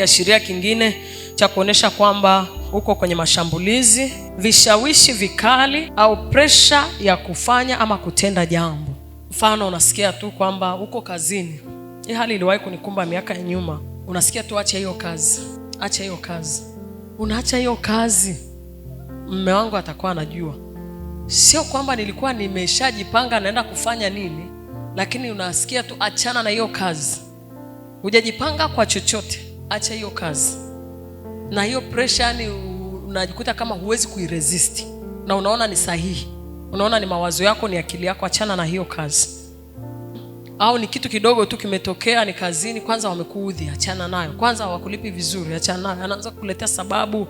Kiashiria kingine cha kuonesha kwamba uko kwenye mashambulizi, vishawishi vikali au presha ya kufanya ama kutenda jambo. Mfano, unasikia tu kwamba uko kazini. Hii hali iliwahi kunikumba miaka ya nyuma. Unasikia tu acha hiyo kazi. Acha hiyo kazi. Unaacha hiyo kazi. Mume wangu atakuwa anajua. Sio kwamba nilikuwa nimeshajipanga naenda kufanya nini, lakini unasikia tu achana na hiyo kazi. Hujajipanga kwa chochote. Acha hiyo kazi. Na hiyo pressure ni unajikuta kama huwezi kuiresist. Na unaona ni sahihi. Unaona ni mawazo yako, ni akili yako, achana na hiyo kazi. Au ni kitu kidogo tu kimetokea, ni kazini, kwanza wamekuudhi, achana nayo. Kwanza hawakulipi vizuri, achana nayo. Anaanza kukuletea sababu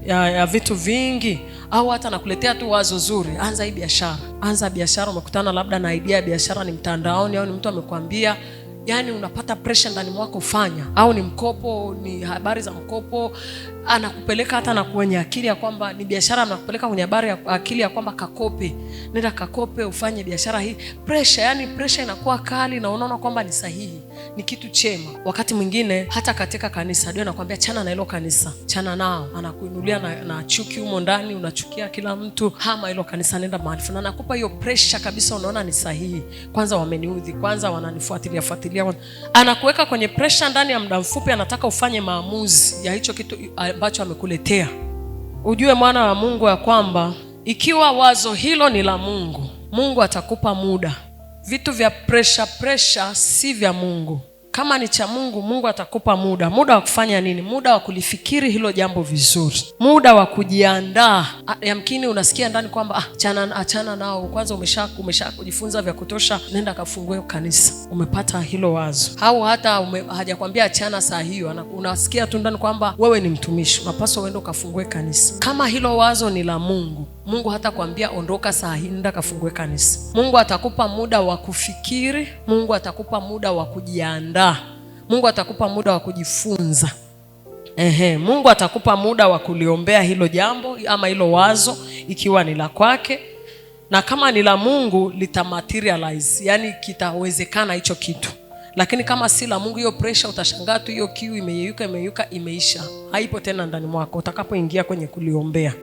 ya vitu vingi, au hata nakuletea tu wazo zuri, anza hii biashara. Anza biashara, umekutana labda na idea ya biashara ni mtandaoni au ni mtu amekwambia. Yani unapata pressure ndani mwako, fanya. Au ni mkopo, ni habari za mkopo, anakupeleka hata na kwenye akili ya kwamba ni biashara, anakupeleka kwenye habari ya akili ya kwamba kakope. Nenda kakope ufanye biashara hii. Pressure, yani pressure inakuwa kali na unaona kwamba ni sahihi, ni kitu chema. Wakati mwingine hata katika kanisa ndio anakuambia chana na hilo kanisa, chana nao. Anakuinulia na chuki humo ndani, unachukia kila mtu, hama hilo kanisa, nenda mahali fulani. Anakupa hiyo pressure kabisa, unaona ni sahihi. Kwanza wameniudhi, kwanza wananifuatilia. Anakuweka kwenye pressure ndani ya muda mfupi, anataka ufanye maamuzi ya hicho kitu ambacho amekuletea. Ujue mwana wa Mungu ya kwamba ikiwa wazo hilo ni la Mungu, Mungu atakupa muda. Vitu vya pressure si vya Mungu. Kama ni cha Mungu, Mungu atakupa muda. Muda wa kufanya nini? Muda wa kulifikiri hilo jambo vizuri. Muda wa kujiandaa. Yamkini unasikia ndani kwamba achana nao. Kwanza umesha kujifunza vya kutosha, nenda kafungue kanisa. Umepata hilo wazo. Au hata hajakwambia achana saa hiyo, unasikia tu ndani kwamba wewe ni mtumishi, unapaswa uende kafungue kanisa. Kama hilo wazo ni la Mungu, Mungu hata kwambia ondoka saa hii, nenda kafungue kanisa. Mungu atakupa muda wa kufikiri, Mungu atakupa muda wa kujiandaa. Mungu atakupa muda wa kujifunza. Mungu atakupa muda wa kuliombea hilo jambo ama hilo wazo ikiwa ni la kwake. Na kama ni la Mungu litamaterialize, yani kitawezekana hicho kitu. Lakini kama si la Mungu, hiyo pressure utashangaa tu hiyo kiu imeyeyuka imeisha. Haipo tena ndani mwako utakapoingia kwenye kuliombea.